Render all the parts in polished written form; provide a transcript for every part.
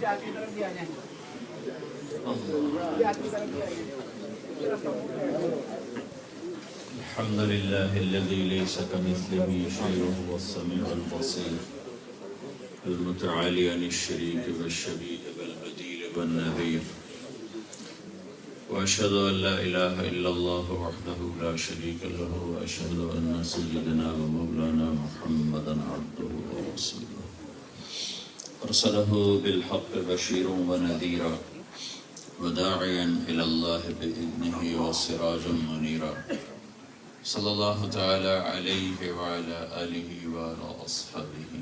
الحمد لله الذي ليس كمثله شيء وهو السميع البصير المتعالي عن الشريك والشبيه والبديل والنذير وأشهد أن لا إله إلا الله وحده لا شريك له وأشهد أن سيدنا ومولانا محمدا عبده ورسوله أرسله بالحق بشيرا ونذيرا وداعيا إلى الله بإذنه وسراجا منيرا صلى الله تعالى عليه وعلى آله وعلى أصحابه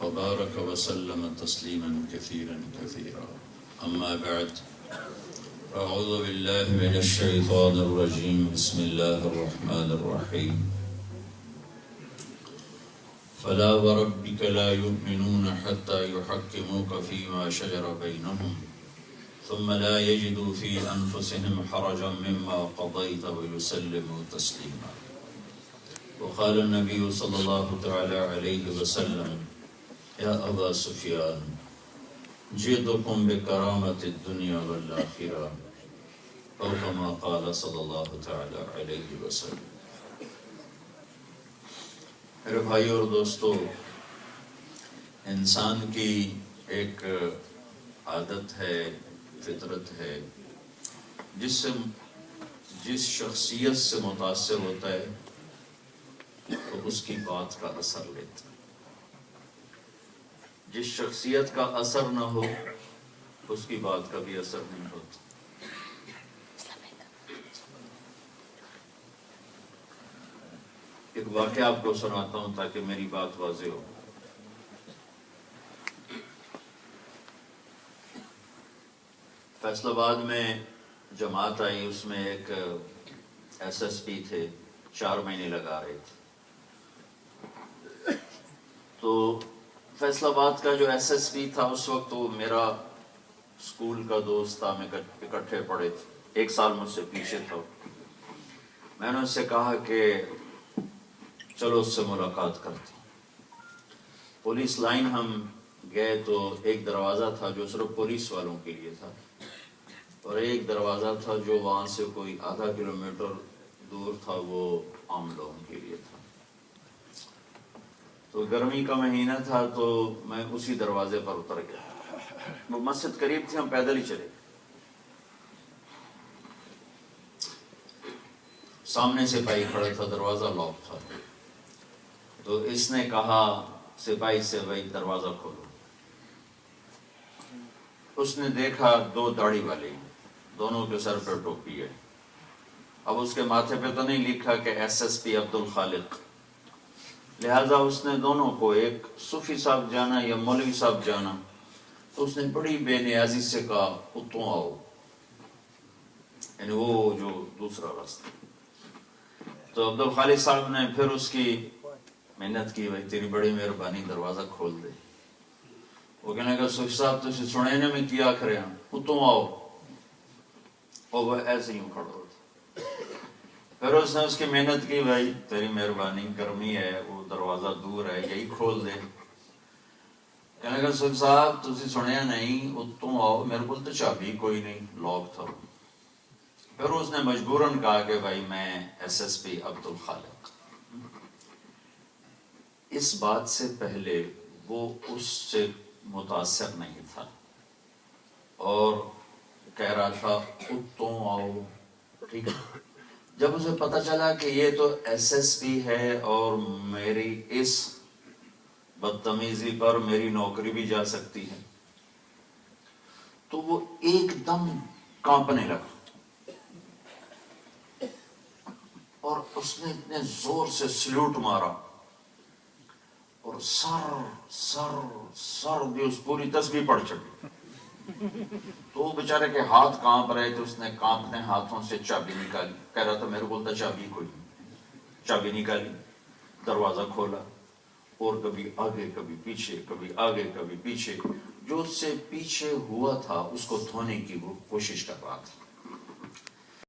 وبارك وسلم تسليما كثيرا كثيرا أما بعد أعوذ بالله من الشيطان الرجيم بسم الله الرحمن الرحيم فلا وربك لا يؤمنون حتى يحكموك فيما شجر بينهم ثم لا يجدوا في أنفسهم حرجا مما قضيت ويسلموا تسليما وقال النبي صلى الله تعالى عليه وسلم يا أبا سفيان جئتكم بكرامة الدنيا والآخرة أو كما قال صلی اللہ تعالی علیہ وسلم۔ میرے بھائی اور دوستو، انسان کی ایک عادت ہے، فطرت ہے، جس شخصیت سے متاثر ہوتا ہے تو اس کی بات کا اثر لیتا ہے۔ جس شخصیت کا اثر نہ ہو اس کی بات کا بھی اثر نہیں ہوتا۔ ایک واقعہ آپ کو سناتا ہوں تاکہ میری بات واضح ہو۔ فیصل آباد میں جماعت آئی، اس میں ایک ایس ایس پی تھے، 4 مہینے لگا رہے تھے۔ تو فیصل آباد کا جو ایس ایس پی تھا اس وقت وہ میرا اسکول کا دوست تھا، ہم اکٹھے پڑھے تھے، 1 سال مجھ سے پیچھے تھا۔ میں نے اس سے کہا کہ چلو اس سے ملاقات کرتے ہیں۔ پولیس لائن ہم گئے تو ایک دروازہ تھا جو صرف پولیس والوں کے لیے تھا، اور ایک دروازہ تھا جو وہاں سے کوئی آدھا کلومیٹر دور تھا، وہ عام لوگوں کے لیے تھا۔ تو گرمی کا مہینہ تھا تو میں اسی دروازے پر اتر گیا۔ وہ مسجد قریب تھی، ہم پیدل ہی چلے۔ سامنے سپاہی کھڑا تھا، دروازہ لاک تھا۔ تو اس نے کہا سپاہی سے، بھائی دروازہ کھولو۔ اس نے دیکھا 2 داڑھی والے، دونوں کے سر پر ٹوپی ہے۔ اب اس کے ماتھے پہ تو نہیں لکھا کہ S S P Abdul Khaliq, لہذا اس نے دونوں کو، ایک صوفی صاحب جانا یا مولوی صاحب جانا، تو اس نے بڑی بے نیازی سے کہا اتوں آؤ، یعنی وہ جو دوسرا راستہ۔ تو عبد الخالق صاحب نے پھر اس کی محنت کی، بھائی تیری بڑی مہربانی، دروازہ کھول دے۔ وہ کہنے لگا صوفی صاحب تسی سنینے میں کیا کرے ہیں، اتوں آؤ۔ اور وہ ایسے ہی کھڑا ہوتا۔ پھر اس نے اس کی محنت کی، بھائی تیری مہربانی، گرمی ہے، وہ دروازہ دور ہے، یہی کھول دے۔ کہنے لگا صوفی صاحب تسی سنیا نہیں، اتوں آؤ۔ میرے کو تو چابی کوئی نہیں، لاک تھا۔ پھر اس نے مجبوراً کہا کہ بھائی میں S S P Abdul Khaliq. اس بات سے پہلے وہ اس سے متاثر نہیں تھا اور کہہ رہا تھا اتوں آؤ، ٹھیک ہے۔ جب اسے پتا چلا کہ یہ تو ایس ایس پی ہے اور میری اس بدتمیزی پر میری نوکری بھی جا سکتی ہے، تو وہ ایک دم کانپنے لگا اور اس نے اتنے زور سے سلوٹ مارا اور سر بھی اس پوری تسبیح پڑھ چکی۔ تو وہ بیچارے کے ہاتھ کانپ رہے تھے، اس نے کانپنے ہاتھوں سے چابی نکالی، کہہ رہا تھا میرے کو تو چابی کوئی نہیں۔ چابی نکالی، دروازہ کھولا، اور کبھی آگے کبھی پیچھے، کبھی آگے کبھی پیچھے، جو اس سے پیچھے ہوا تھا اس کو دھونے کی وہ کوشش کر رہا تھا۔